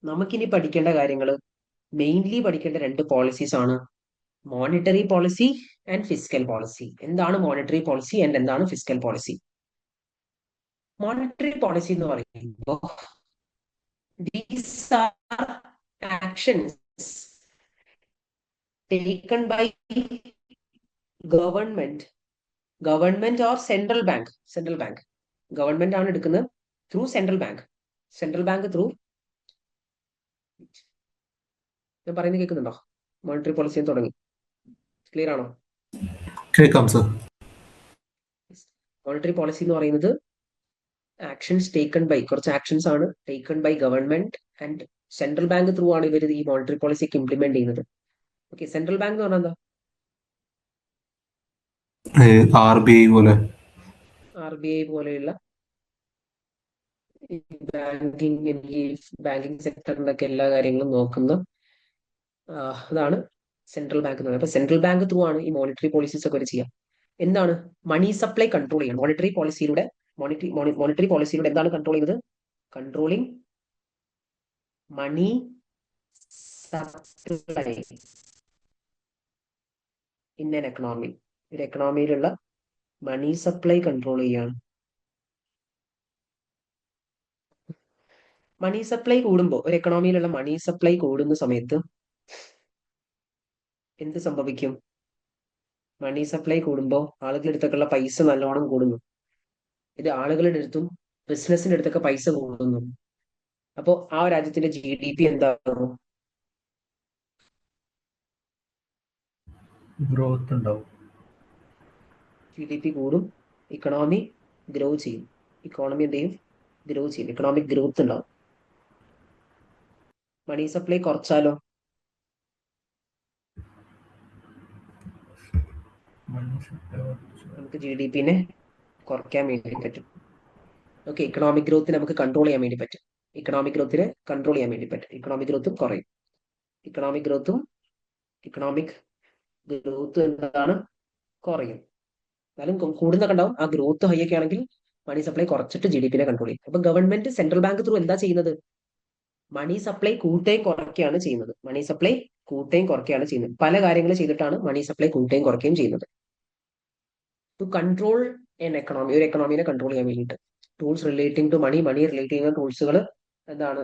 നമുക്കിനി പഠിക്കേണ്ട കാര്യങ്ങൾ മെയിൻലി പഠിക്കേണ്ട രണ്ട് പോളിസീസ് ആണ്. Monetary policy and fiscal policy. എന്താണ് മോണിറ്ററി പോളിസി ആൻഡ് എന്താണ് ഫിസ്ക്കൽ പോളിസി? മോണിറ്ററി പോളിസി എന്ന് പറയുമ്പോൾ these are actions taken by government or central bank. Government ആണ് എടുക്കുന്നത് ത്രൂ സെൻട്രൽ ബാങ്ക് ത്രൂ. ഞാൻ പറയുന്നത് കേൾക്കുന്നുണ്ടോ? മോണിറ്ററി പോളിസി തുടങ്ങി. ക്ലിയർ ആണോ? കേൾക്കാം സർ. മോണിറ്ററി പോളിസി എന്ന് പറയുന്നത് ആക്ഷൻസ് ടേക്കൺ ബൈ, കുറച്ച് ആക്ഷൻസ് ആണ് taken by government and central bank through ആണ് ഇവർ ഈ മോണിറ്ററി പോളിസിക്ക് ഇംപ്ലിമെന്റ് ചെയ്യുന്നത്. ഓക്കെ, സെൻട്രൽ ബാങ്ക് എന്ന് പറഞ്ഞാൽ എന്താ? RBI പോലെ, RBI പോലെയുള്ള ബാങ്കിങ് സെക്ടറിന്റെ എല്ലാ കാര്യങ്ങളും നോക്കുന്ന അതാണ് സെൻട്രൽ ബാങ്ക് എന്ന് പറയുന്നത്. അപ്പൊ സെൻട്രൽ ബാങ്ക് ത്രൂ ആണ് ഈ മോണിറ്ററി പോളിസീസ് ഒക്കെ ചെയ്യാം. എന്താണ് മണി സപ്ലൈ കൺട്രോൾ ചെയ്യണം മോണിറ്ററി പോളിസിയിലൂടെ എന്താണ് കൺട്രോൾ ചെയ്യുന്നത്? Controlling money supply in an economy. ഒരു എക്കണോമിയിലുള്ള മണി സപ്ലൈ കൺട്രോൾ ചെയ്യാണ്. മണി സപ്ലൈ കൂടുമ്പോൾ, ഒരു എക്കണോമിയിലുള്ള മണി സപ്ലൈ കൂടുന്ന സമയത്ത് എന്ത് സംഭവിക്കും? മണി സപ്ലൈ കൂടുമ്പോൾ ആളുകളുടെ അടുത്തൊക്കെയുള്ള പൈസ നല്ലോണം കൂടുന്നു. ഇത് ആളുകളുടെ അടുത്തും ബിസിനസിന്റെ അടുത്തൊക്കെ പൈസ കൂടുന്നു. അപ്പോ ആ രാജ്യത്തിന്റെ GDP എന്താകും? ഗ്രോത്ത് ഉണ്ടാവും. GDP കൂടും, ഇക്കണോമി ഗ്രോ ചെയ്യും. ഇക്കണോമിക് ഗ്രോത്ത് ഉണ്ടാവും. മണി സപ്ലൈ കുറച്ചാലോ? നമുക്ക് GDP-നെ കുറയ്ക്കാൻ വേണ്ടി പറ്റും. ഓക്കെ, ഇക്കണോമിക് ഗ്രോത്ത് നമുക്ക് കൺട്രോൾ ചെയ്യാൻ വേണ്ടി പറ്റും. ഇക്കണോമിക് ഗ്രോത്തും കുറയും. ഇക്കണോമിക് ഗ്രോത്ത് എന്താണ്? കുറയും. എന്നാലും കൂടുന്നൊക്കെ ഉണ്ടാവും. ആ ഗ്രോത്ത് ഹൈ ഒക്കെ ആണെങ്കിൽ മണി സപ്ലൈ കുറച്ചിട്ട് GDP-നെ കൺട്രോൾ ചെയ്യും. അപ്പൊ ഗവൺമെന്റ് സെൻട്രൽ ബാങ്ക് ത്രൂ എന്താ ചെയ്യുന്നത്? മണി സപ്ലൈ കൂട്ടുകയും കുറയ്ക്കുകയാണ് ചെയ്യുന്നത്. പല കാര്യങ്ങൾ ചെയ്തിട്ടാണ് മണി സപ്ലൈ കൂട്ടുകയും കുറയ്ക്കുകയും ചെയ്യുന്നത്. ടു കൺട്രോൾ എൻ എക്കണോമി, ഒരു എക്കണോമിനെ കൺട്രോൾ ചെയ്യാൻ വേണ്ടിയിട്ട് tools relating to money relate ചെയ്യുന്ന ടൂൾസുകൾ എന്താണ്?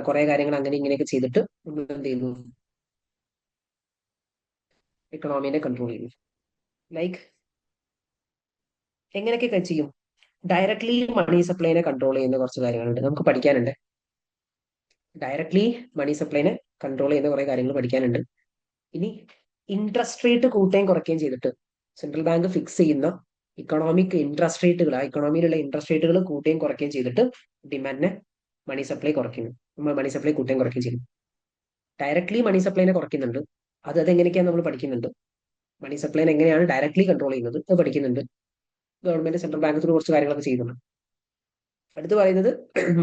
കുറെ കാര്യങ്ങൾ അങ്ങനെ ഇങ്ങനെയൊക്കെ ചെയ്തിട്ട് നമ്മൾ എന്ത് ചെയ്യുന്നു? എക്കണോമിനെ കൺട്രോൾ ചെയ്യുന്നു. ലൈക്ക് എങ്ങനെയൊക്കെ ചെയ്യും? ഡയറക്ട്ലി മണി സപ്ലൈനെ കൺട്രോൾ ചെയ്യുന്ന കുറച്ച് കാര്യങ്ങളുണ്ട്, നമുക്ക് പഠിക്കാനുണ്ട്. ഡയറക്ട്ലി മണി സപ്ലൈനെ കൺട്രോൾ ചെയ്യുന്ന കുറെ കാര്യങ്ങൾ പഠിക്കാനുണ്ട്. ഇനി ഇൻട്രസ്റ്റ് റേറ്റ് കൂട്ടുകയും കുറയ്ക്കുകയും ചെയ്തിട്ട് സെൻട്രൽ ബാങ്ക് ഫിക്സ് ചെയ്യുന്ന ഇക്കണോമിക് ഇൻട്രസ്റ്റ് റേറ്റുകൾ, ആ ഇക്കണോമിയിലുള്ള ഇൻട്രസ്റ്റ് റേറ്റുകൾ കൂട്ടുകയും കുറയ്ക്കുകയും ചെയ്തിട്ട് ഡിമാൻഡിനെ മണി സപ്ലൈ കൂട്ടുകയും കുറയ്ക്കുകയും ചെയ്യും. ഡയറക്ട്ലി മണി സപ്ലൈനെ കുറയ്ക്കുന്നുണ്ട്. അതെങ്ങനെയൊക്കെയാണ് നമ്മൾ പഠിക്കുന്നുണ്ട്. മണി സപ്ലൈനെ എങ്ങനെയാണ് ഡയറക്ട്ലി കൺട്രോൾ ചെയ്യുന്നത് അത് പഠിക്കുന്നുണ്ട്. ഗവൺമെന്റ് സെൻട്രൽ ബാങ്ക് ത്രൂ കുറച്ച് കാര്യങ്ങളൊക്കെ ചെയ്യുന്നുണ്ട്. അടുത്ത് പറയുന്നത്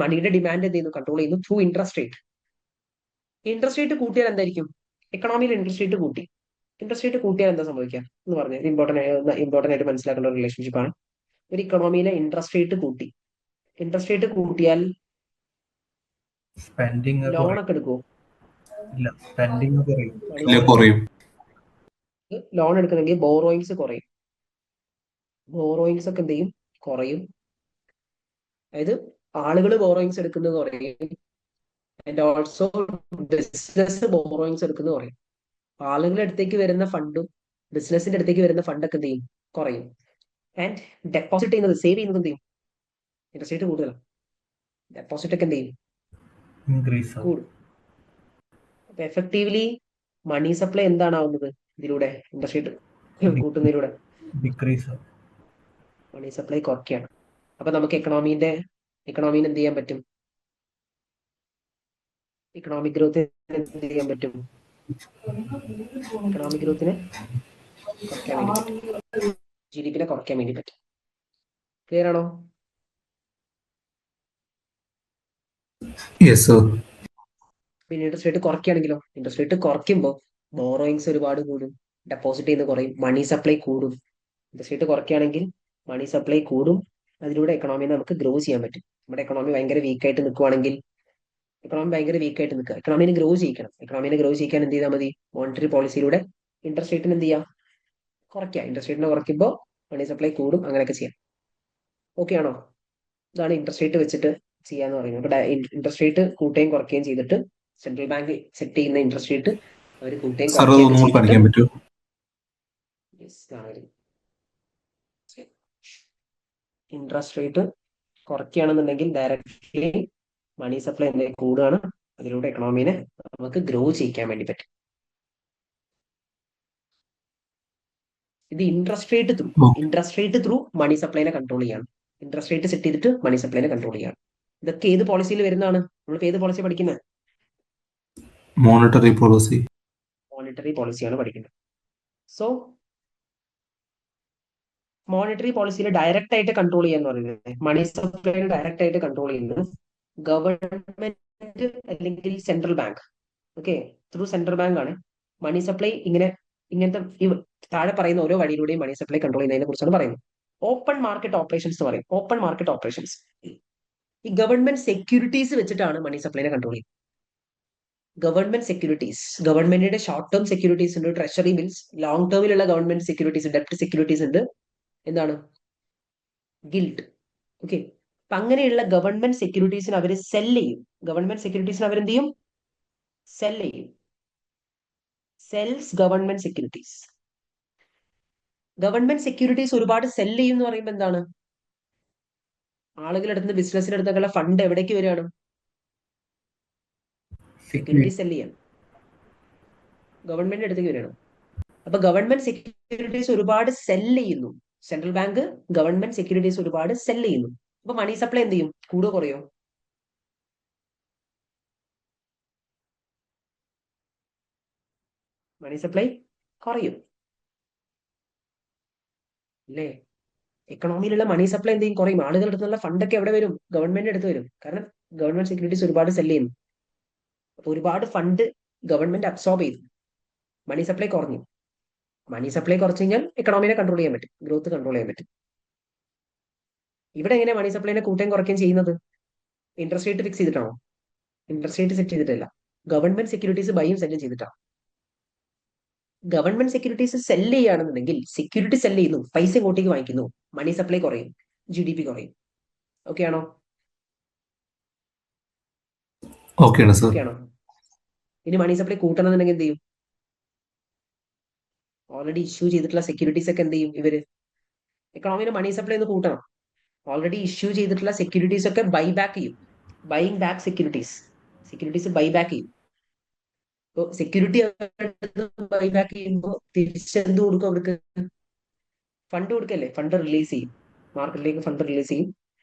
മണിയുടെ ഡിമാൻഡ് എന്ത് ചെയ്യുന്നു? കൺട്രോൾ ചെയ്യുന്നു through interest rate. Interest rate കൂട്ടിയാൽ എന്തായിരിക്കും? എക്കണോമിയിൽ ഇൻട്രസ്റ്റ് റേറ്റ് കൂട്ടിയാൽ എന്താ സംഭവിക്കുക എന്ന് പറഞ്ഞാൽ ഇമ്പോർട്ടന്റ് ആയിട്ട് മനസ്സിലാക്കേണ്ട ഒരു റിലേഷൻഷിപ്പാണ്. ഒരു ഇക്കണോമിയിലെ ഇൻട്രസ്റ്റ് റേറ്റ് കൂട്ടിയാൽ ലോൺ ഒക്കെ എടുക്കുമോ? ലോൺ എടുക്കുന്നെങ്കിൽ ബോറോയിങ്സ് കുറയും. ബോറോയിങ്സ് ഒക്കെ എന്ത് ചെയ്യും? കുറയും. അതായത് ആളുകൾ ബോറോയിങ്സ് എടുക്കുന്നത് കുറയും. ആൻഡ് ഓൾസോ ബിസിനസ് ബോറോയിങ്സ് എടുക്കുന്നത് കുറയും. ആളുകളുടെ അടുത്തേക്ക് വരുന്ന ഫണ്ടും ബിസിനസിന്റെ അടുത്തേക്ക് വരുന്ന ഫണ്ടൊക്കെ എന്ത് ചെയ്യും? കുറയും. ആൻഡ് ഡെപ്പോസിറ്റ് ചെയ്യുന്നത്, സേവ് ചെയ്യുന്നത് എന്ത് ചെയ്യും? ഇൻട്രസ്റ്റ് റേറ്റ് കൂടുതലാണ്. ഡെപ്പോസിറ്റ് ഒക്കെ എന്ത് ചെയ്യും? കൂടും. അപ്പൊ എഫക്റ്റീവ്ലി മണി സപ്ലൈ എന്താണ് ആവുന്നത്? ഇതിലൂടെ ഇൻട്രസ്റ്റ് റേറ്റ് കൂട്ടുന്നതിലൂടെ മണി സപ്ലൈ കുറയ്ക്കുകയാണ്. അപ്പൊ നമുക്ക് എക്കണോമീനെ എന്ത് ചെയ്യാൻ പറ്റും? ഇക്കണോമിക് ഗ്രോത്ത് എന്ത് ചെയ്യാൻ പറ്റും? ഇക്കണോമിക് ഗ്രോത്തിനെ കുറയ്ക്കാൻ വേണ്ടി പറ്റും. GDP-നെ കുറയ്ക്കാൻ വേണ്ടി പറ്റും. ക്ലിയർ ആണോ? പിന്നെ ഇൻട്രസ്റ്റ് റേറ്റ് കുറയ്ക്കുകയാണെങ്കിലോ? ഇൻട്രസ്റ്റ് റേറ്റ് കുറയ്ക്കുമ്പോൾ ബോറോയിങ്സ് ഒരുപാട് കൂടും, ഡെപ്പോസിറ്റ് ചെയ്യുന്നത് കുറയും, മണി സപ്ലൈ കൂടും. ഇൻട്രസ്റ്റ് റേറ്റ് കുറയ്ക്കുകയാണെങ്കിൽ മണി സപ്ലൈ കൂടും. അതിലൂടെ എക്കണോമിനെ നമുക്ക് ഗ്രോ ചെയ്യാൻ പറ്റും. നമ്മുടെ എക്കണോമി ഭയങ്കര വീക്കായിട്ട് നിൽക്കുവാണെങ്കിൽ എക്കണോമി ഭയങ്കര വീക്ക് ആയിട്ട് നിൽക്കുക. എക്കണോമിനെ ഗ്രോ ചെയ്യിക്കണം. എക്കണോമിനെ ഗ്രോ ചെയ്യിക്കാൻ എന്ത് ചെയ്താൽ മതി? മോണിറ്ററി പോളിസിയിലൂടെ ഇൻട്രസ്റ്റ് റേറ്റിന് എന്ത് ചെയ്യാം? കുറയ്ക്കുക. ഇൻട്രസ്റ്റ് റേറ്റിനെ കുറയ്ക്കുമ്പോൾ മണി സപ്ലൈ കൂടും. അങ്ങനെയൊക്കെ ചെയ്യാം. ഓക്കെ ആണോ? ഇതാണ് ഇൻട്രസ്റ്റ് റേറ്റ് വെച്ചിട്ട് ചെയ്യാന്ന് പറയുന്നത്. അപ്പൊ ഇൻട്രസ്റ്റ് റേറ്റ് കൂട്ടുകയും കുറയ്ക്കുകയും ചെയ്തിട്ട് സെൻട്രൽ ബാങ്ക് സെറ്റ് ചെയ്യുന്ന ഇൻട്രസ്റ്റ് റേറ്റ് അവർ കൂട്ടുകയും സാർ കുറയ്ക്കുകയും അതൊന്നും കൂടി ചെയ്തിട്ട് കാണിക്കാൻ പറ്റുമോ? ഇൻട്രസ്റ്റ് റേറ്റ് കുറയ്ക്കുകയാണെന്നുണ്ടെങ്കിൽ ഡയറക്റ്റ്ലി മണി സപ്ലൈ എന്തെങ്കിലും കൂടുകയാണ്. അതിലൂടെ എക്കണോമിനെ നമുക്ക് ഗ്രോ ചെയ്യിക്കാൻ വേണ്ടി പറ്റും. ഇത് ഇൻട്രസ്റ്റ് റേറ്റ് ത്രൂ മണി സപ്ലൈനെ കൺട്രോൾ ചെയ്യാണ്. ഇൻട്രസ്റ്റ് റേറ്റ് സെറ്റ് ചെയ്തിട്ട് മണി സപ്ലൈനെ കൺട്രോൾ ചെയ്യാണ്. ഇതൊക്കെ ഏത് പോളിസിയിൽ വരുന്നതാണ്? നമ്മളിപ്പോൾ ഏത് പോളിസി പഠിക്കുന്നത്? Monetary policy. മോണിറ്ററി പോളിസിയാണ് പഠിക്കുന്നത്. സോ മോണിറ്ററി പോളിസിയിൽ ഡയറക്റ്റ് ആയിട്ട് കൺട്രോൾ ചെയ്യാന്ന് പറയുന്നത്, മണി സപ്ലൈനെ ഡയറക്റ്റ് ആയിട്ട് കൺട്രോൾ ചെയ്യുന്നത് ഗവൺമെന്റ് അല്ലെങ്കിൽ central bank. Okay, through central bank ആണ് മണി സപ്ലൈ ഇങ്ങനത്തെ താഴെ പറയുന്ന ഓരോ വഴിയിലൂടെയും മണി സപ്ലൈ കൺട്രോൾ ചെയ്യുന്നതിനെ കുറിച്ചാണ് പറയുന്നത്. ഓപ്പൺ മാർക്കറ്റ് ഓപ്പറേഷൻസ് എന്ന് പറയും. ഓപ്പൺ മാർക്കറ്റ് ഓപ്പറേഷൻസ് ഈ ഗവൺമെന്റ് സെക്യൂരിറ്റീസ് വെച്ചിട്ടാണ് മണി സപ്ലൈനെ കൺട്രോൾ ചെയ്യുന്നത്. ഗവൺമെന്റ് സെക്യൂരിറ്റീസ്, ഗവൺമെന്റിന്റെ ഷോർട്ട് ടേം സെക്യൂരിറ്റീസ് ഉണ്ട്, ട്രഷറി ബിൽസ്, ലോങ് ടേമിലുള്ള ഗവൺമെന്റ് സെക്യൂരിറ്റീസ്, ഡെപ്റ്റ് സെക്യൂരിറ്റീസ് ഉണ്ട്, എന്താണ് ഗിൽഡ്. ഓക്കെ, അപ്പൊ അങ്ങനെയുള്ള ഗവൺമെന്റ് സെക്യൂരിറ്റീസിന് അവർ സെൽ ചെയ്യും. ഗവൺമെന്റ് സെക്യൂരിറ്റീസിന് അവരെന്ത് ചെയ്യും? സെൽ ചെയ്യും. Sells government securities. Government securities ഒരുപാട് സെൽ ചെയ്യും എന്ന് പറയുമ്പോൾ എന്താണ്? ആളുകളെടുത്ത് ബിസിനസ്സിനെടുത്തൊക്കെയുള്ള ഫണ്ട് എവിടേക്ക് വരികയാണ്? സെക്യൂരിറ്റി സെൽ ചെയ്യാൻ ഗവൺമെന്റിന്റെ അടുത്തേക്ക് വരികയാണ്. അപ്പൊ ഗവൺമെന്റ് സെക്യൂരിറ്റീസ് ഒരുപാട് സെൽ ചെയ്യുന്നു. സെൻട്രൽ ബാങ്ക് ഗവൺമെന്റ് സെക്യൂരിറ്റീസ് ഒരുപാട് സെൽ ചെയ്യുന്നു. അപ്പൊ മണി സപ്ലൈ എന്ത് ചെയ്യും? കൂടുകയോ കുറയോ? മണി സപ്ലൈ കുറയും അല്ലേ? എക്കണോമിയിലുള്ള മണി സപ്ലൈ എന്ത് ചെയ്യും? കുറയും. ആളുകളുടെ അടുത്തുള്ള ഫണ്ടൊക്കെ എവിടെ വരും? ഗവൺമെന്റിന്റെ അടുത്ത് വരും. കാരണം ഗവൺമെന്റ് സെക്യൂരിറ്റീസ് ഒരുപാട് സെൽ ചെയ്യുന്നു. അപ്പൊ ഒരുപാട് ഫണ്ട് ഗവൺമെന്റ് അബ്സോർബ് ചെയ്തു. മണി സപ്ലൈ കുറഞ്ഞു. മണി സപ്ലൈ കുറച്ചു കഴിഞ്ഞാൽ എക്കണോമിനെ കൺട്രോൾ ചെയ്യാൻ പറ്റും, ഗ്രോത്ത് കൺട്രോൾ ചെയ്യാൻ പറ്റും. ഇവിടെ എങ്ങനെ മണി സപ്ലൈനെ കൂട്ടുകയും കുറയ്ക്കുകയും ചെയ്യുന്നത്? ഇൻട്രസ്റ്റ് റേറ്റ് ഫിക്സ് ചെയ്തിട്ടാണോ? ഇൻട്രസ്റ്റ് റേറ്റ് സെറ്റ് ചെയ്തിട്ടില്ല. ഗവൺമെന്റ് സെക്യൂരിറ്റീസ് ബൈയും സെല്ലും ചെയ്തിട്ടാണ്. ഗവൺമെന്റ് സെക്യൂരിറ്റീസ് സെല്ല് ചെയ്യുകയാണെന്നുണ്ടെങ്കിൽ സെക്യൂരിറ്റി സെല്ല് ചെയ്യുന്നു, പൈസ ഇങ്ങോട്ടേക്ക് വാങ്ങിക്കുന്നു, മണി സപ്ലൈ കുറയും, GDP കുറയും. ഓക്കെ ആണോ? ഓക്കെയാണ് സർ. ഓക്കെ ആണോ? ഇനി മണി സപ്ലൈ കൂട്ടണമെന്നുണ്ടെങ്കിൽ എന്ത് ചെയ്യും? ഓൾറെഡി ഇഷ്യൂ ചെയ്തിട്ടുള്ള സെക്യൂരിറ്റീസ് ഒക്കെ എന്ത് ചെയ്യും? ഇവര് എക്കണോമിന് മണി സപ്ലൈ ഒന്ന് കൂട്ടണം. ഓൾറെഡി ഇഷ്യൂ ചെയ്തിട്ടുള്ള സെക്യൂരിറ്റീസ് ഒക്കെ ബൈ ബാക്ക് ചെയ്യും. Buying back securities buy back ചെയ്യും. ഇപ്പൊ സെക്യൂരിറ്റി ബൈ ബാക്ക് ചെയ്യുമ്പോൾ തിരിച്ചെന്ത് കൊടുക്കും? അവർക്ക് ഫണ്ട് കൊടുക്കല്ലേ? ഫണ്ട് റിലീസ് ചെയ്യും, മാർക്കറ്റിലേക്ക് ഫണ്ട് റിലീസ് ചെയ്യും.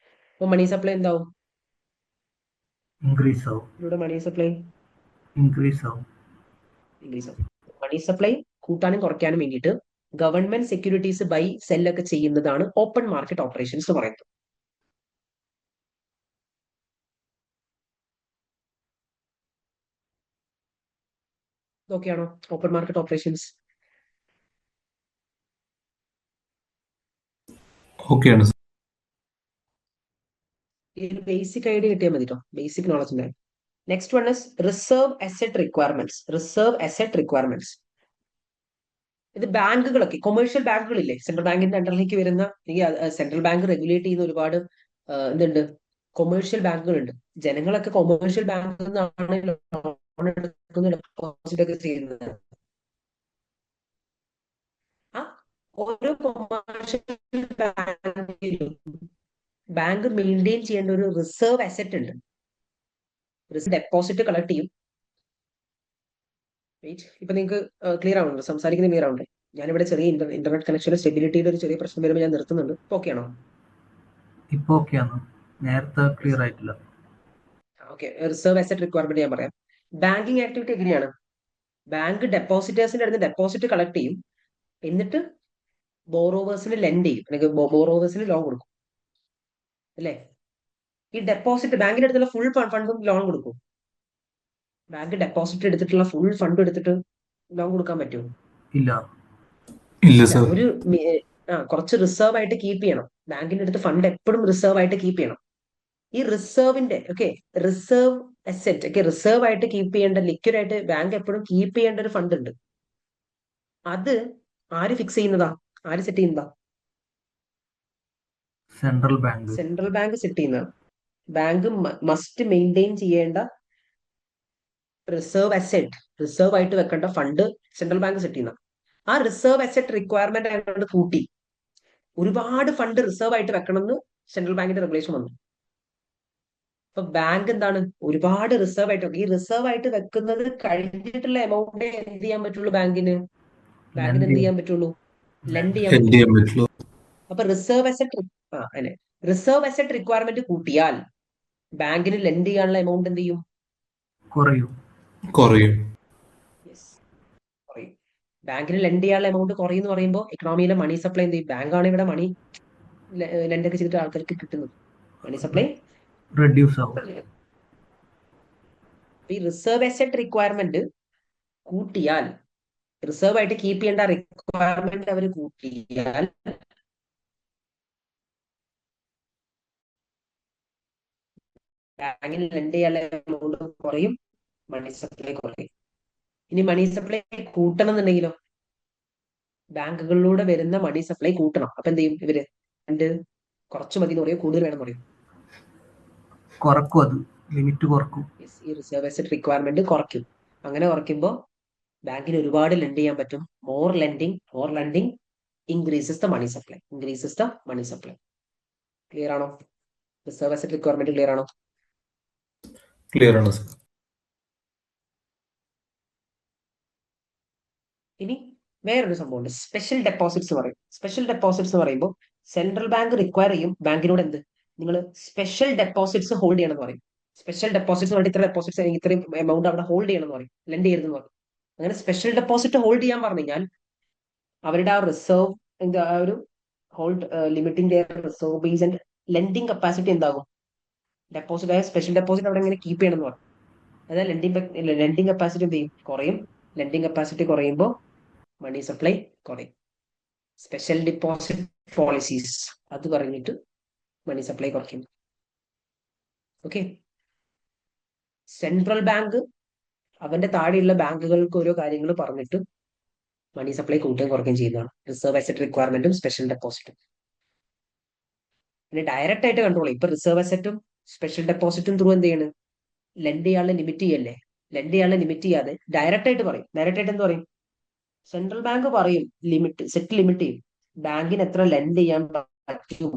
അപ്പൊ മണി സപ്ലൈ എന്താവും? ഇൻക്രീസ് ആവും. ഇവിടെ മണി സപ്ലൈ ഇൻക്രീസ് ആവും. മണി സപ്ലൈ കൂട്ടാനും കുറയ്ക്കാനും വേണ്ടിയിട്ട് ഗവൺമെന്റ് സെക്യൂരിറ്റീസ് ബൈ സെല്ലൊക്കെ ചെയ്യുന്നതാണ് ഓപ്പൺ മാർക്കറ്റ് ഓപ്പറേഷൻസ് എന്ന് പറയുന്നത്. ഓക്കെയാണോ? ഓപ്പൺ മാർക്കറ്റ് ഓപ്പറേഷൻസ് ഓക്കെയാണ് സർ. ബേസിക് ഐഡിയ കിട്ടിയാൽ മതി കേട്ടോ, ബേസിക് നോളജ് ഉണ്ടായി. Next one is reserve asset requirements. Reserve asset requirements ഇത് ബാങ്കുകളൊക്കെ, കൊമേഴ്ഷ്യൽ ബാങ്കുകളില്ലേ, സെൻട്രൽ ബാങ്കിന്റെ അണ്ടറിലേക്ക് വരുന്ന, സെൻട്രൽ ബാങ്ക് റെഗുലേറ്റ് ചെയ്യുന്ന ഒരുപാട് എന്തുണ്ട്, കൊമേഴ്ഷ്യൽ ബാങ്കുകളുണ്ട്. ജനങ്ങളൊക്കെ കൊമേഴ്ഷ്യൽ ബാങ്കിൽ നിന്നാണ് ലോൺ എടുക്കുന്ന, ഡെപ്പോസിറ്റ് ഒക്കെ ചെയ്യുന്നത്. ആ ഓരോ കൊമേഴ്ഷ്യൽ ബാങ്ക് മെയിൻറ്റെയിൻ ചെയ്യേണ്ട ഒരു റിസർവ് അസെറ്റ് ഉണ്ട്. ഡെപ്പോസിറ്റ് കളക്ട് ചെയ്യും. ഇപ്പൊ നിങ്ങൾക്ക് ക്ലിയർ ആവുന്നുണ്ടോ? സംസാരിക്കുന്നത് ക്ലിയർ ആവുന്നുണ്ടോ? ഞാനിവിടെ ചെറിയ ഇന്റർനെറ്റ് കണക്ഷന്റെ സ്റ്റെബിലിറ്റിയുടെ ഒരു ചെറിയ പ്രശ്നം വരുമ്പോൾ ഞാൻ നിർത്തുന്നുണ്ട്. ഓക്കെ ആണോ? ഇപ്പൊ ഓക്കെയാണ്, നേരത്തെ ക്ലിയർ ആയിട്ടില്ല. ഓക്കെ, റിസർവ് അസെറ്റ് റിക്വയർമെന്റ് ഞാൻ പറയാം. ബാങ്കിങ് ആക്ടിവിറ്റി എങ്ങനെയാണ്? ബാങ്ക് ഡെപ്പോസിറ്റേഴ്സിന്റെ അടുത്ത് ഡെപ്പോസിറ്റ് കളക്ട് ചെയ്യും, എന്നിട്ട് ബോറോവേഴ്സിന് ലെൻഡ് ചെയ്യും, അല്ലെങ്കിൽ ബോറോവേഴ്സിന് ലോൺ കൊടുക്കും അല്ലേ? ഈ ഡെപ്പോസിറ്റ് ബാങ്കിന്റെ അടുത്തുള്ള ഫുൾ ഫണ്ടും ലോൺ കൊടുക്കും? ബാങ്ക് ഡെപ്പോസിറ്റ് എടുത്തിട്ടുള്ള ഫുൾ ഫണ്ട് എടുത്തിട്ട് ലോൺ കൊടുക്കാൻ പറ്റുമോ? ഇല്ല. ഇല്ല സർ. ഒരു കുറച്ച് റിസർവ് ആയിട്ട് കീപ്പ് ചെയ്യണം. ബാങ്കിന്റെ അടുത്ത് ഫണ്ട് എപ്പോഴും റിസർവ് ആയിട്ട് കീപ്പ് ചെയ്യണം. ഈ റിസർവിന്റെ റിസർവ് അസെറ്റ് റിസർവ് ആയിട്ട് കീപ്പ് ചെയ്യേണ്ട ലിക്വിഡ് ആയിട്ട് ബാങ്ക് എപ്പോഴും കീപ്പ് ചെയ്യേണ്ട ഒരു ഫണ്ട് ഉണ്ട്. അത് ആര് ഫിക്സ് ചെയ്യുന്നതാ? ആര് സെറ്റ് ചെയ്യുന്നതാ? Central bank. Central bank set ചെയ്യുന്നതാണ്. ബാങ്ക് മസ്റ്റ് മെയിൻറ്റെയിൻ ചെയ്യേണ്ട റിസർവ് അസെറ്റ്, റിസർവ് ആയിട്ട് വെക്കേണ്ട ഫണ്ട് സെൻട്രൽ ബാങ്ക് സെറ്റ് ചെയ്യുന്ന. ആ റിസർവ് അസെറ്റ് റിക്വയർമെന്റ് ആയതുകൊണ്ട് കൂട്ടി ഒരുപാട് ഫണ്ട് റിസർവ് ആയിട്ട് വെക്കണം എന്ന് സെൻട്രൽ ബാങ്കിന്റെ റെഗുലേഷൻ വന്നു. അപ്പൊ ബാങ്ക് എന്താണ് ഒരുപാട് റിസർവ് ആയിട്ട് ഈ റിസർവ് ആയിട്ട് വെക്കുന്നത് കഴിഞ്ഞിട്ടുള്ള എമൗണ്ടേ എന്ത് ചെയ്യാൻ പറ്റുള്ളൂ ബാങ്കിന് എന്ത് ചെയ്യാൻ പറ്റുള്ളൂ? ലെൻഡ് ചെയ്യാൻ പറ്റുള്ളൂ. അപ്പൊ റിസർവ് അസെറ്റ് റിക്വയർമെന്റ് കൂട്ടിയാൽ ബാങ്കിന് ലെൻഡ് ചെയ്യാനുള്ള എമൗണ്ട് എന്ത് ചെയ്യും? കുറയും. ബാങ്കിന് ലെൻഡ് ചെയ്യാനുള്ള എമൗണ്ട് കുറയുമെന്ന് പറയുമ്പോൾ എക്കണോമിയിലെ മണി സപ്ലൈ എന്ത് ചെയ്യും? ബാങ്കാണ് ഇവിടെ മണി ലെൻഡ് ഒക്കെ ചെയ്തിട്ട് ആൾക്കാർക്ക് കിട്ടുന്നത്. മണി സപ്ലൈ റെഡ്യൂസ് ആവും. ഈ റിസർവ് അസെറ്റ് റിക്വയർമെന്റ് കൂട്ടിയാൽ, റിസർവ് ആയിട്ട് കീപ്പ് ചെയ്യേണ്ട റിക്വയർമെന്റ് അവർ കൂട്ടിയാൽ ബാങ്കിന് ലെൻഡ് ചെയ്യാനുള്ള എമൗണ്ട് കുറയും, മണി സപ്ലൈ കുറയും. ഇനി മണി സപ്ലൈ കൂട്ടണം എന്നുണ്ടെങ്കിലോ ബാങ്കുകളിലൂടെ വരുന്ന മണി സപ്ലൈ കൂട്ടണം. അപ്പൊ എന്ത് ചെയ്യും ഇവര്? കുറച്ച് മതി എന്ന് പറയും, കൂടുതൽ വേണം പറയും, കുറക്കും. അത് ലിമിറ്റ് കുറക്കും. ഈ റിസർവ് അസെറ്റ് റിക്വയർമെന്റ് കുറയ്ക്കും. അങ്ങനെ കുറയ്ക്കുമ്പോൾ ബാങ്കിന് ഒരുപാട് ലെൻഡ് ചെയ്യാൻ പറ്റും. More lending increases the money supply. Clear ആണോ? റിസർവ് അസെറ്റ് റിക്വയർമെന്റ് ക്ലിയർ ആണോ? ക്ലിയർ ആണ് സർ. ഇനി വേറൊരു സംഭവമുണ്ട്, സ്പെഷ്യൽ ഡെപ്പോസിറ്റ്സ് പറയും. സ്പെഷ്യൽ ഡെപ്പോസിറ്റ്സ് പറയുമ്പോൾ സെൻട്രൽ ബാങ്ക് റിക്വയർ ചെയ്യും ബാങ്കിനോട് എന്ത്? നിങ്ങൾ സ്പെഷ്യൽ ഡെപ്പോസിറ്റ്സ് ഹോൾഡ് ചെയ്യണം എന്ന് പറയും. സ്പെഷ്യൽ ഡെപ്പോസിറ്റ്സ് വേണ്ടി ഇത്ര ഡെപ്പോസിറ്റ്സ് ഇത്രയും എമൗണ്ട് അവിടെ ഹോൾഡ് ചെയ്യണം എന്ന് പറയും, ലെൻഡ് ചെയ്യരുതെന്ന് പറയും. അങ്ങനെ സ്പെഷ്യൽ ഡെപ്പോസിറ്റ് ഹോൾഡ് ചെയ്യാൻ പറഞ്ഞു കഴിഞ്ഞാൽ അവരുടെ ആ റിസർവ് ആ ഒരു hold limiting reserve base and lending capacity എന്താകും? ഡെപ്പോസിറ്റ് ആയ സ്പെഷ്യൽ ഡെപ്പോസിറ്റ് അവിടെ ഇങ്ങനെ കീപ്പ് ചെയ്യണം എന്ന് പറയും. അതായത് ലെൻഡിങ് കപ്പാസിറ്റി എന്ത് ചെയ്യും? കുറയും. ലെൻഡിങ് കപ്പാസിറ്റി കുറയുമ്പോൾ മണി സപ്ലൈ കുറയും. സ്പെഷ്യൽ ഡിപ്പോസിറ്റ് പോളിസീസ് അത് പറഞ്ഞിട്ട് മണി സപ്ലൈ കുറയ്ക്കും. ഓക്കെ. സെൻട്രൽ ബാങ്ക് അവന്റെ താഴെയുള്ള ബാങ്കുകൾക്ക് ഓരോ കാര്യങ്ങൾ പറഞ്ഞിട്ട് മണി സപ്ലൈ കൂട്ടുകയും കുറയ്ക്കുകയും ചെയ്യുന്നതാണ്. റിസർവ് അസെറ്റ് റിക്വയർമെന്റും സ്പെഷ്യൽ ഡെപ്പോസിറ്റും. പിന്നെ ഡയറക്റ്റ് ആയിട്ട് കൺട്രോൾ ചെയ്യും. ഇപ്പൊ റിസർവ് അസെറ്റും സ്പെഷ്യൽ ഡെപ്പോസിറ്റും ത്രൂ എന്ത് ചെയ്യണ്? ലെൻഡ് ചെയ്യാനുള്ള ലിമിറ്റ് ചെയ്യല്ലേ? ലെൻഡ് ചെയ്യാനുള്ള ലിമിറ്റ് ചെയ്യാതെ ഡയറക്റ്റ് ആയിട്ട് പറയും. ഡയറക്റ്റ് ആയിട്ട് എന്ത് പറയും? സെൻട്രൽ ബാങ്ക് പറയും സെറ്റ് ലിമിറ്റ് ചെയ്യും. ബാങ്കിന് എത്ര ലെൻഡ് ചെയ്യാൻ പറ്റും,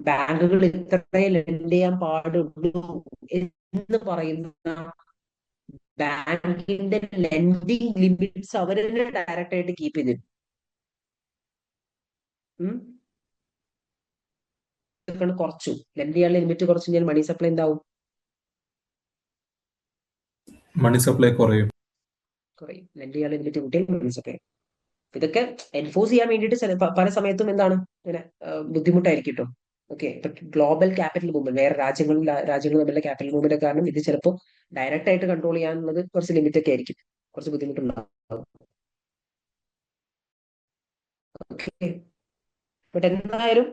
ബാങ്കുകൾ ഇത്രേ ലെൻഡ് ചെയ്യാൻ പാടുള്ളൂ എന്ന് പറയുന്ന ബാങ്കിന്റെ ലെൻഡിങ് ലിമിറ്റ്സ് അവർ തന്നെ ഡയറക്റ്റ് ആയിട്ട് കീപ്പ് ചെയ്തിരും. കുറച്ചു ലെൻഡ് ചെയ്യാനുള്ള ലിമിറ്റ് കുറച്ചു കഴിഞ്ഞാൽ മണി സപ്ലൈ എന്താവും? മണി സപ്ലൈ കുറയും. ലെൻഡ് ചെയ്യാനുള്ള ലിമിറ്റ് കൂട്ടിയാൽ മണി സപ്ലൈ. ഇതൊക്കെ എൻഫോഴ്സ് ചെയ്യാൻ വേണ്ടിയിട്ട് പല സമയത്തും എന്താണ് ഇങ്ങനെ ബുദ്ധിമുട്ടായിരിക്കും കേട്ടോ. ഓക്കെ. ഇപ്പൊ ഗ്ലോബൽ ക്യാപിറ്റൽ മൂവ്മെന്റ്, വേറെ രാജ്യങ്ങൾ തമ്മിലുള്ള ക്യാപിറ്റൽ മൂവ്മെന്റ് കാരണം ഇത് ചിലപ്പോൾ ഡയറക്റ്റ് ആയിട്ട് കൺട്രോൾ ചെയ്യാനുള്ളത് കുറച്ച് ലിമിറ്റ് ഒക്കെ ആയിരിക്കും, കുറച്ച് ബുദ്ധിമുട്ടുണ്ടാവും. ഓക്കെ. ബട്ട് എന്തായാലും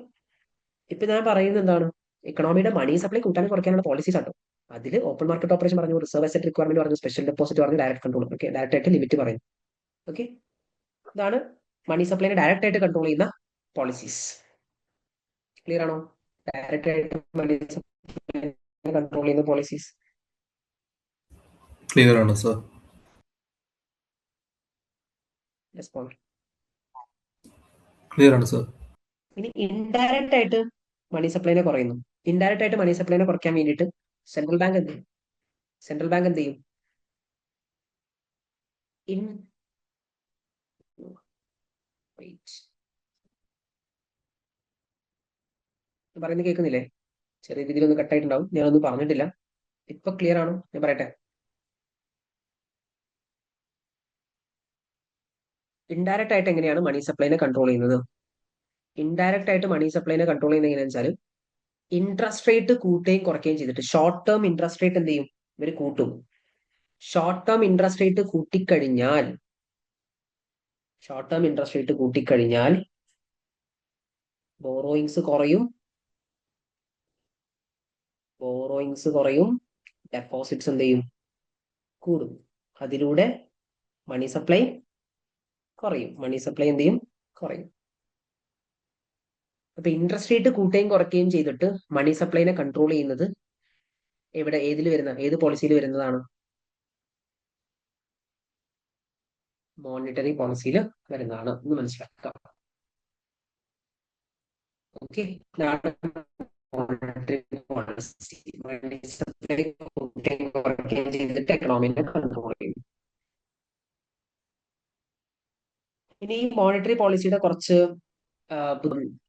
ഇപ്പൊ ഞാൻ പറയുന്നത് എന്താണ്? എക്കണോമിയുടെ മണി സപ്ലൈ കൂട്ടാനും കുറയ്ക്കാനുള്ള പോളിസീസ് ആട്ടോ. അതിൽ ഓപ്പൺ മാർക്കറ്റ് ഓപ്പറേഷൻ പറഞ്ഞു, റിസർവ് അസെറ്റ് റിക്വയർമെന്റ് പറഞ്ഞു, സ്പെഷ്യൽ ഡെപ്പോസിറ്റ് പറഞ്ഞു, ഡയറക്റ്റ് കൺട്രോൾ. ഓക്കെ. ഡയറക്റ്റ് ആയിട്ട് ലിമിറ്റ് പറയുന്നു. ഓക്കെ. ഇതാണ് മണി സപ്ലൈനെ ഡയറക്റ്റ് ആയിട്ട് കൺട്രോൾ ചെയ്യുന്ന പോളിസീസ്. ക്ലിയർ ആണോ? ഡയറക്റ്റ് ആയിട്ട് മണി സപ്ലൈനെ കൺട്രോൾ ചെയ്യുന്ന പോളിസീസ് ക്ലിയർ ആണ് സർ. ക്ലിയർ ആണ് സർ. ഇനി ഇൻഡയറക്റ്റ് ആയിട്ട് മണി സപ്ലൈനെ കുറയുന്നു. ഇൻഡയറക്റ്റ് ആയിട്ട് മണി സപ്ലൈനെ കുറയ്ക്കാൻ വേണ്ടിയിട്ട് സെൻട്രൽ ബാങ്ക് എന്ത് ചെയ്യും? പറയുന്നത് കേൾക്കുന്നില്ലേ? ചെറിയ രീതിയിൽ ഒന്ന് കട്ടായിട്ടുണ്ടാവും, ഞാനൊന്നും പറഞ്ഞിട്ടില്ല. ഇപ്പൊ ക്ലിയർ ആണോ? ഞാൻ പറയട്ടെ. ഇൻഡയറക്റ്റ് ആയിട്ട് എങ്ങനെയാണ് മണി സപ്ലൈനെ കൺട്രോൾ ചെയ്യുന്നത്? ഇൻഡയറക്റ്റ് ആയിട്ട് മണി സപ്ലൈനെ കൺട്രോൾ ചെയ്യുന്നത് എങ്ങനെയാണെന്ന് വെച്ചാൽ ഇൻട്രസ്റ്റ് റേറ്റ് കൂട്ടുകയും കുറയ്ക്കുകയും ചെയ്തിട്ട് ഷോർട്ട് ടേം ഇൻട്രസ്റ്റ് റേറ്റ് എന്ത് ചെയ്യും? ഇവർ കൂട്ടും. ഷോർട്ട് ടേം ഇൻട്രസ്റ്റ് റേറ്റ് കൂട്ടിക്കഴിഞ്ഞാൽ ബോറോയിങ്സ് കുറയും, ബോറോയിങ്സ് കുറയും, ഡെപ്പോസിറ്റ്സ് എന്ത് ചെയ്യും, കൂടും. അതിലൂടെ മണി സപ്ലൈ കുറയും. മണി സപ്ലൈ എന്ത് ചെയ്യും, കുറയും. അപ്പൊ ഇൻട്രസ്റ്റ് റേറ്റ് കൂട്ടുകയും കുറയ്ക്കുകയും ചെയ്തിട്ട് മണി സപ്ലൈനെ കൺട്രോൾ ചെയ്യുന്നത് ഏത് പോളിസിയിൽ വരുന്നതാണ്? മോണിറ്ററി പോളിസിയിൽ വരുന്നതാണ് എന്ന് മനസ്സിലാക്കാം. Okay, monetary policy money supply കൂട്ടുകയും കുറയ്ക്കുകയും ചെയ്തിട്ട് എക്കണോമിനെ കൺട്രോൾ ചെയ്യും. ഇനി ഈ മോണിറ്ററി പോളിസിയുടെ കുറച്ച്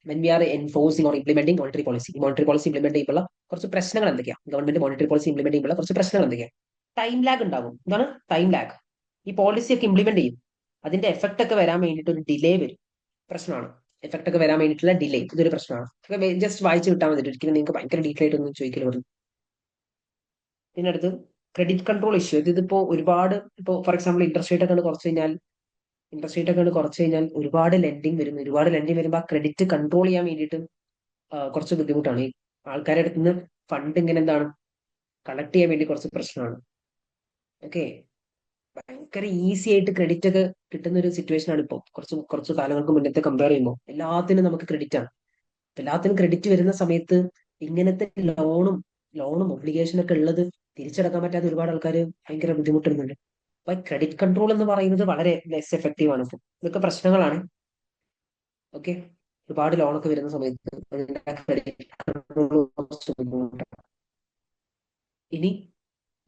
when we are enforcing or implementing monetary policy, monetary policy implement ചെയ്യുമ്പോൾ കുറച്ച് പ്രശ്നങ്ങൾ എന്തൊക്കെയാണ്? ഗവൺമെന്റ് മോണിറ്ററി പോളിസി ഇംപ്ലിമെന്റ് ചെയ്യുമ്പോൾ കുറച്ച് പ്രശ്നങ്ങൾ എന്തൊക്കെയാണ്? ടൈം ലാഗ് ഉണ്ടാകും. എന്താണ് ടൈം ലാഗ്? ഈ പോളിസി ഒക്കെ ഇംപ്ലിമെന്റ് ചെയ്യും, അതിന്റെ എഫക്ട് ഒക്കെ വരാൻ വേണ്ടിയിട്ട് ഒരു ഡിലേ വരും. പ്രശ്നമാണ്. എഫക്ട് ഒക്കെ വരാൻ വേണ്ടിയിട്ടുള്ള ഡിലേ, ഇതൊരു പ്രശ്നമാണ്. ജസ്റ്റ് വായിച്ചു കിട്ടാൻ മതി, ഒരിക്കലും നിങ്ങൾക്ക് ഭയങ്കര ഡീറ്റെയിൽ ആയിട്ട് ഒന്നും ചോദിക്കൽ പറഞ്ഞു. ഇതിനടുത്ത് ക്രെഡിറ്റ് കൺട്രോൾ ഇഷ്യൂ. ഇതിപ്പോ ഒരുപാട്, ഇപ്പോൾ ഫോർ എക്സാമ്പിൾ ഇൻട്രസ്റ്റ് റേറ്റ് ഒക്കെ കുറച്ച് കഴിഞ്ഞാൽ ഒരുപാട് ലെൻഡിങ് വരും. ഒരുപാട് ലെൻഡിങ് വരുമ്പോൾ ആ ക്രെഡിറ്റ് കൺട്രോൾ ചെയ്യാൻ വേണ്ടിയിട്ട് കുറച്ച് ബുദ്ധിമുട്ടാണ്. ഈ ആൾക്കാരുടെ അടുത്ത് നിന്ന് ഫണ്ട് ഇങ്ങനെ എന്താണ് കളക്ട് ചെയ്യാൻ വേണ്ടി കുറച്ച് പ്രശ്നമാണ്. ഓക്കെ, ഭയങ്കര ഈസി ആയിട്ട് ക്രെഡിറ്റ് ഒക്കെ കിട്ടുന്ന ഒരു സിറ്റുവേഷൻ ആണ് ഇപ്പോൾ. കുറച്ച് കാലങ്ങൾക്ക് മുന്നത്തെ കമ്പയർ ചെയ്യുമ്പോൾ എല്ലാത്തിനും നമുക്ക് ക്രെഡിറ്റ് ആണ്. എല്ലാത്തിനും ക്രെഡിറ്റ് വരുന്ന സമയത്ത് ഇങ്ങനത്തെ ലോണും ഒബ്ലിഗേഷൻ ഒക്കെ ഉള്ളത് തിരിച്ചടക്കാൻ പറ്റാത്ത ഒരുപാട് ആൾക്കാർ ഭയങ്കര ബുദ്ധിമുട്ടുന്നുണ്ട്. അപ്പൊ ക്രെഡിറ്റ് കൺട്രോൾ എന്ന് പറയുന്നത് വളരെ ലെസ് എഫക്റ്റീവ് ആണ്. ഇപ്പൊ ഇതൊക്കെ പ്രശ്നങ്ങളാണ്. ഓക്കെ, ഒരുപാട് ലോണൊക്കെ വരുന്ന സമയത്ത് ക്രെഡിറ്റ് കൺട്രോൾ ഇനി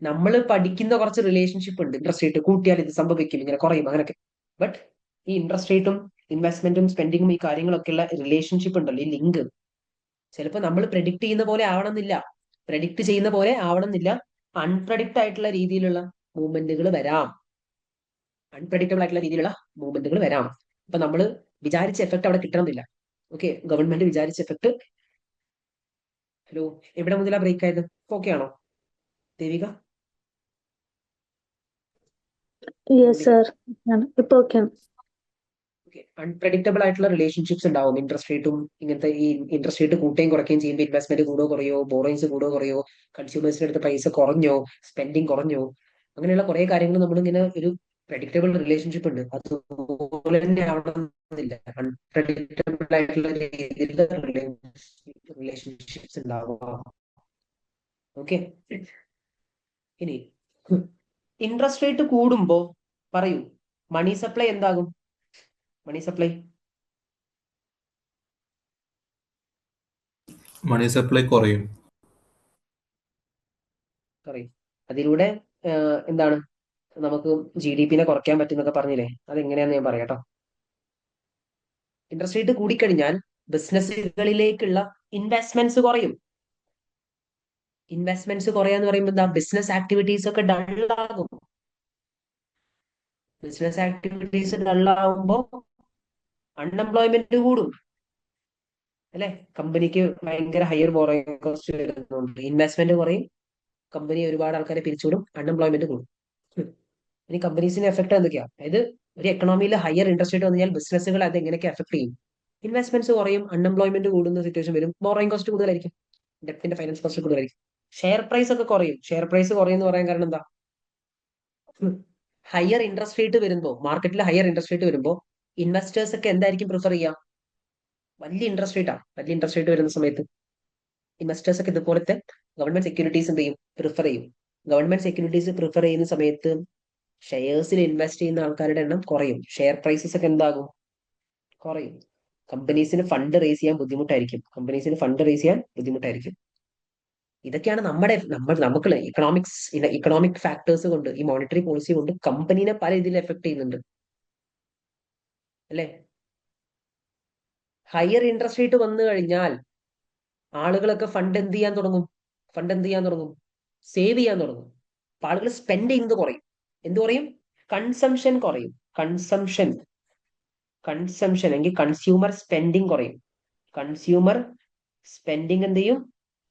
നമ്മൾ പഠിക്കുന്ന കുറച്ച് റിലേഷൻഷിപ്പ് ഉണ്ട്. ഇൻട്രസ്റ്റ് റേറ്റ് കൂട്ടിയാൽ ഇത് സംഭവിക്കും, ഇങ്ങനെ കുറയും, അങ്ങനെയൊക്കെ. ബട്ട് ഈ ഇൻട്രസ്റ്റ് റേറ്റും ഇൻവെസ്റ്റ്മെന്റും സ്പെൻഡിങ്ങും ഈ കാര്യങ്ങളൊക്കെ ഉള്ള റിലേഷൻഷിപ്പ് ഉണ്ടല്ലോ, ഈ ലിങ്ക്, ചിലപ്പോൾ നമ്മൾ പ്രെഡിക്ട് ചെയ്യുന്ന പോലെ ആവണമെന്നില്ല. അൺപ്രഡിക്റ്റ് ആയിട്ടുള്ള രീതിയിലുള്ള മൂവ്മെന്റുകൾ വരാം. അപ്പൊ നമ്മൾ വിചാരിച്ച എഫക്ട് അവിടെ കിട്ടണമെന്നില്ല. ഓക്കെ, ഗവൺമെന്റ് വിചാരിച്ച എഫക്ട്. ഹലോ, എവിടെ മുതലാ ബ്രേക്ക് ആയത്? ഓക്കെ ആണോ ദേവിക? അൺപ്രഡിക്റ്റബിൾ ആയിട്ടുള്ള റിലേഷൻഷിപ്സ് ഉണ്ടാവും ഇൻട്രസ്റ്റ് റേറ്റും. ഇങ്ങനത്തെ ഈ ഇൻട്രസ്റ്റ് റേറ്റ് കൂട്ടുകയും കുറയ്ക്കുകയും ചെയ്യുമ്പോൾ ഇൻവെസ്റ്റ്മെന്റ് കൂടോ കുറയോ, ബോറോയിങ്സ് കൂടോ കുറയോ, കൺസ്യൂമേഴ്സിന്റെ അടുത്ത് പൈസ കുറഞ്ഞോ, സ്പെൻഡിങ് കുറഞ്ഞോ, അങ്ങനെയുള്ള കുറെ കാര്യങ്ങൾ നമ്മളിങ്ങനെ ഒരു പ്രഡിക്റ്റബിൾ റിലേഷൻഷിപ്പ് ഉണ്ട്. അതുപോലെ തന്നെ ആവണമെന്നില്ല. അൺപ്രഡിക്റ്റബിൾ ആയിട്ടുള്ള രീതിയിലുള്ള റിലേഷൻഷിപ്സ് ഉണ്ടാവുക. ഓക്കെ, ഇനി ഇൻട്രസ്റ്റ് റേറ്റ് കൂടുമ്പോ പറയൂ, മണി സപ്ലൈ എന്താകും? മണി സപ്ലൈ കുറയും. അതിലൂടെ എന്താണ് നമുക്ക് GDP കുറയ്ക്കാൻ പറ്റുന്നൊക്കെ പറഞ്ഞില്ലേ, അതെങ്ങനെയാന്ന് ഞാൻ പറയാം കേട്ടോ. ഇൻട്രസ്റ്റ് റേറ്റ് കൂടിക്കഴിഞ്ഞാൽ ബിസിനസ്സുകളിലേക്കുള്ള ഇൻവെസ്റ്റ്മെന്റ്സ് കുറയും. ഇൻവെസ്റ്റ്മെന്റ്സ് കുറയാന്ന് പറയുമ്പോൾ എന്താ? ബിസിനസ് ആക്ടിവിറ്റീസ് ഒക്കെ ഡള്ളാകും. ബിസിനസ് ആക്ടിവിറ്റീസ് ഡള്ളാകുമ്പോൾ അൺഎംപ്ലോയ്മെന്റ് കൂടും, അല്ലെ? കമ്പനിക്ക് ഭയങ്കര ഹയർ ബോറോയിങ് കോസ്റ്റ് വരുന്നുണ്ട്, ഇൻവെസ്റ്റ്മെന്റ് കുറയും, കമ്പനി ഒരുപാട് ആൾക്കാരെ പിരിച്ചുവിടും, അൺഎംപ്ലോയ്മെന്റ് കൂടും. ഇനി കമ്പനീസിന് എഫക്ട് എന്തൊക്കെയാ? അതായത് ഒരു എക്കണോമിയിൽ ഹയർ ഇൻട്രസ്റ്റ് റേറ്റ് വന്നു കഴിഞ്ഞാൽ ബിസിനസ്സുകൾ അത് എങ്ങനെയൊക്കെ എഫക്ട് ചെയ്യും? ഇൻവെസ്റ്റ്മെന്റ്സ് കുറയും, അൺഎംപ്ലോയ്മെന്റ് കൂടുന്ന സിറ്റുവേഷൻ വരും, ബോറോയിങ് കോസ്റ്റ് കൂടുതലായിരിക്കും, ഡെപ്റ്റിന്റെ ഫൈനാൻസ് കോസ്റ്റ് കൂടുതലായിരിക്കും. ഷെയർ പ്രൈസ് ഒക്കെ കുറയും. ഷെയർ പ്രൈസ് കുറയുമെന്ന് പറയാൻ കാരണം എന്താ? ഹയർ ഇൻട്രസ്റ്റ് റേറ്റ് വരുമ്പോൾ, മാർക്കറ്റിൽ ഹയർ ഇൻട്രസ്റ്റ് റേറ്റ് വരുമ്പോൾ ഇൻവെസ്റ്റേഴ്സ് ഒക്കെ എന്തായിരിക്കും പ്രിഫർ ചെയ്യുക? വലിയ ഇൻട്രസ്റ്റ് റേറ്റ് വരുന്ന സമയത്ത് ഇൻവെസ്റ്റേഴ്സ് ഒക്കെ ഇതുപോലത്തെ ഗവൺമെന്റ് സെക്യൂരിറ്റീസ് എന്ത് ചെയ്യും? പ്രിഫർ ചെയ്യും. ഗവൺമെന്റ് സെക്യൂരിറ്റീസ് പ്രിഫർ ചെയ്യുന്ന സമയത്ത് ഷെയർസിൽ ഇൻവെസ്റ്റ് ചെയ്യുന്ന ആൾക്കാരുടെ എണ്ണം കുറയും. ഷെയർ പ്രൈസസ് ഒക്കെ എന്താകും? കുറയും. കമ്പനീസിന് ഫണ്ട് റേസ് ചെയ്യാൻ ബുദ്ധിമുട്ടായിരിക്കും. ഇതൊക്കെയാണ് നമുക്ക് ഇക്കണോമിക് ഫാക്ടേഴ്സ് കൊണ്ട്, ഈ മോണിറ്ററി പോളിസി കൊണ്ട് കമ്പനീനെ പല രീതിയിൽ എഫക്ട് ചെയ്യുന്നുണ്ട്, അല്ലെ? ഹയർ ഇൻട്രസ്റ്റ് റേറ്റ് വന്നു കഴിഞ്ഞാൽ ആളുകളൊക്കെ ഫണ്ട് എന്ത് ചെയ്യാൻ തുടങ്ങും? സേവ് ചെയ്യാൻ തുടങ്ങും. അപ്പൊ ആളുകൾ സ്പെൻഡ് ചെയ്യുന്നത് കുറയും. എന്ത് കുറയും? കൺസംഷൻ കുറയും. കൺസംഷൻ എങ്കിൽ കൺസ്യൂമർ സ്പെൻഡിങ് കുറയും. കൺസ്യൂമർ സ്പെൻഡിങ് എന്ത് ചെയ്യും?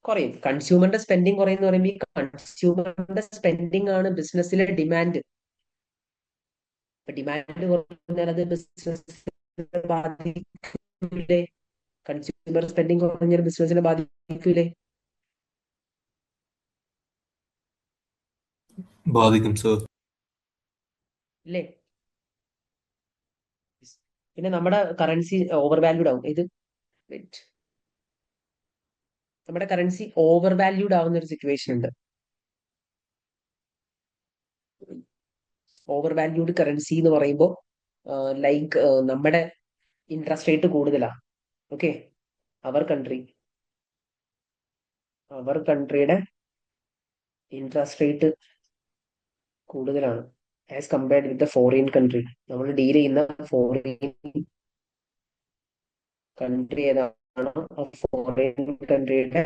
കുറയും. കൺസ്യൂമറിന്റെ സ്പെൻഡിങ് കുറയും എന്ന് പറയുമ്പോൾ ഈ കൺസ്യൂമറിന്റെ സ്പെൻഡിങ് ആണ് ബിസിനസ്സിലെ ഡിമാൻഡ്. ഡിമാൻഡ് കുറഞ്ഞാൽ അത് ബിസിനസിനെ ബാധിക്കൂലേ? കൺസ്യൂമർ സ്പെൻഡിങ് കുറഞ്ഞാൽ ബിസിനസിനെ ബാധിക്കൂലേ? ബാധിക്കും സർ. ഇല്ലേ? പിന്നെ നമ്മുടെ കറൻസി ഓവർ വാല്യൂഡ് ആവും. ഇത് wait. നമ്മുടെ കറൻസി ഓവർ വാല്യൂഡ് ആവുന്ന ഒരു സിറ്റുവേഷൻ ഉണ്ട്. ഓവർ വാല്യൂഡ് കറൻസി എന്ന് പറയുമ്പോൾ ലൈക്ക് നമ്മുടെ ഇൻട്രസ്റ്റ് റേറ്റ് കൂടുതലാണ്. ഓക്കെ, അവർ കൺട്രിയുടെ ഇൻട്രസ്റ്റ് റേറ്റ് കൂടുതലാണ് as compared with the foreign country. നമ്മൾ ഡീൽ ചെയ്യുന്ന ഫോറിൻ കൺട്രി ഏതാണോ ആ ഫോറിൻ കൺട്രിയുടെ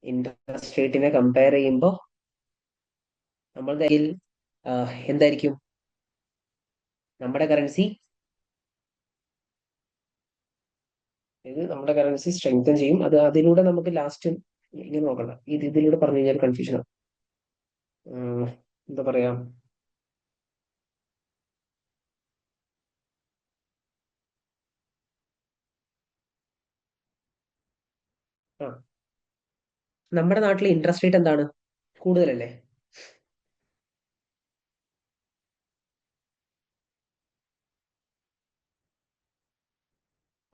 ഇൻട്രസ്റ്റ് റേറ്റിനെ കമ്പയർ ചെയ്യുമ്പോൾ നമ്മളുടെ കയ്യിൽ എന്തായിരിക്കും? നമ്മുടെ കറൻസി സ്ട്രെങ്തൻ ചെയ്യും. അതിലൂടെ നമുക്ക് ലാസ്റ്റ് ഇങ്ങനെ നോക്കണ്ട, ഇതിലൂടെ പറഞ്ഞു കഴിഞ്ഞാൽ കൺഫ്യൂഷൻ ആവും. എന്താ പറയാ, നമ്മുടെ നാട്ടിലെ ഇൻട്രസ്റ്റ് റേറ്റ് എന്താണ്? കൂടുതലല്ലേ?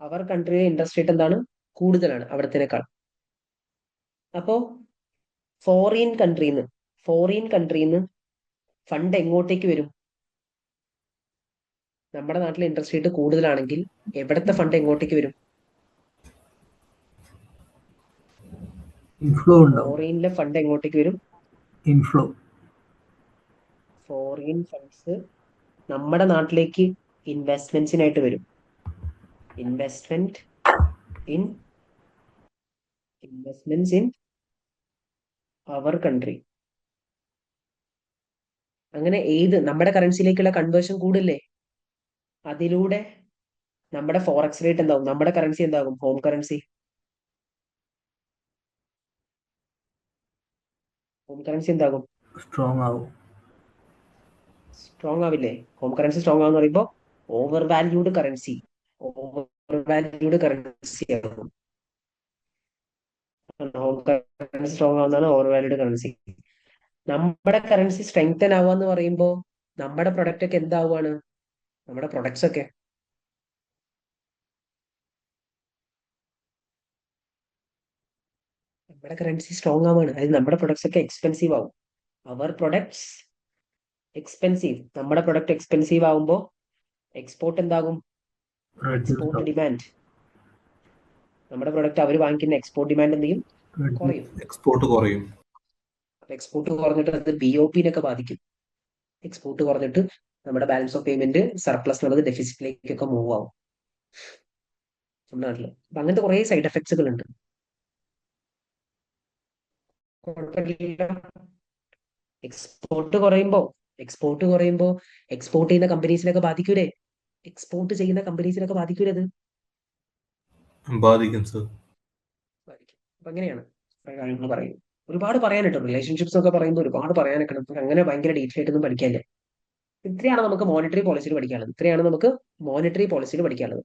അവർ കൺട്രിയിലെ ഇൻട്രസ്റ്റ് റേറ്റ് എന്താണ്? കൂടുതലാണ് അവിടത്തേക്കാൾ. അപ്പോ ഫോറിൻ കൺട്രിന്ന് ഫണ്ട് എങ്ങോട്ടേക്ക് വരും? നമ്മുടെ നാട്ടിലെ ഇൻട്രസ്റ്റ് റേറ്റ് കൂടുതലാണെങ്കിൽ എവിടത്തെ ഫണ്ട് എങ്ങോട്ടേക്ക് വരും? ഇൻഫ്ലോ ഉണ്ടാവും. ഫോറിനിലെ ഫണ്ട് എങ്ങോട്ടേക്ക് വരും? ഇൻഫ്ലോ. ഫോറിൻ ഫണ്ട്സ് നമ്മുടെ നാട്ടിലേക്ക് ഇൻവെസ്റ്റ്മെന്റ്സിനായിട്ട് വരും. Investments in our country. അങ്ങനെ നമ്മുടെ കറൻസിയിലേക്കുള്ള കൺവേർഷൻ കൂടില്ലേ? അതിലൂടെ നമ്മുടെ ഫോറക്സ് റേറ്റ് എന്താവും? നമ്മുടെ കറൻസി എന്താകും? ഹോം കറൻസി എന്താകും? സ്ട്രോങ് ആവും. സ്ട്രോങ് ആവില്ലേ? ഹോം കറൻസി സ്ട്രോങ് ആവെന്ന് പറയുമ്പോൾ ഓവർ വാല്യൂഡ് കറൻസി ആകും. ഹോം കറൻസി സ്ട്രോങ് ആവുന്നതാണ് ഓവർ വാല്യൂഡ് കറൻസി. നമ്മുടെ കറൻസി സ്ട്രെങ്തൻ ആവാന്ന് പറയുമ്പോൾ നമ്മുടെ പ്രൊഡക്റ്റ് ഒക്കെ എന്താവുകയാണ്? നമ്മുടെ പ്രൊഡക്ട്സ് ഒക്കെ നമ്മുടെ കറൻസി സ്ട്രോങ് ആവാണ്. അതായത് നമ്മുടെ പ്രൊഡക്ട്സ് ഒക്കെ എക്സ്പെൻസീവ് ആവും. അവർ പ്രൊഡക്ട്സ് എക്സ്പെൻസീവ്. നമ്മുടെ പ്രൊഡക്റ്റ് എക്സ്പെൻസീവ് ആവുമ്പോൾ എക്സ്പോർട്ട് എന്താകും? Export demand. നമ്മുടെ പ്രൊഡക്റ്റ് അവർ വാങ്ങിക്കുന്ന എക്സ്പോർട്ട് ഡിമാൻഡ് എന്ത് ചെയ്യും? കുറയും. എക്സ്പോർട്ട് കുറയും. എക്സ്പോർട്ട് കുറഞ്ഞിട്ട് അത് BOP-നൊക്കെ ബാധിക്കും. എക്സ്പോർട്ട് കുറഞ്ഞിട്ട് നമ്മുടെ ബാലൻസ് ഓഫ് പേയ്മെന്റ് സർപ്ലസ് എന്നുള്ളത് ഡെഫിസിറ്റിലേക്കൊക്കെ മൂവ് ആവും നമ്മുടെ നാട്ടില്. അപ്പൊ അങ്ങനത്തെ കുറെ സൈഡ് എഫക്ട്സുകൾ ഉണ്ട്. എക്സ്പോർട്ട് കുറയുമ്പോ എക്സ്പോർട്ട് ചെയ്യുന്ന കമ്പനീസിനൊക്കെ ബാധിക്കൂലേ? എക്സ്പോർട്ട് ചെയ്യുന്ന കമ്പനീസിനൊക്കെ ബാധിക്കൂലേ? അത് ബാധിക്കും സർ. ബാധിക്കും. അപ്പൊ അങ്ങനെയാണ് കുറെ കാര്യങ്ങൾ പറയുന്നത്. ഒരുപാട് പറയാനുണ്ട്. റിലേഷൻഷിപ്സ് ഒക്കെ പറയുമ്പോൾ ഒരുപാട് പറയാനൊക്കെ ഉണ്ട്. അങ്ങനെ ഭയങ്കര ഡീറ്റെയിൽ ആയിട്ടൊന്നും പഠിക്കാല്ലേ. ഇത്രയാണ് നമുക്ക് മോണിറ്ററി പോളിസിയിൽ പഠിക്കാനുള്ളത്.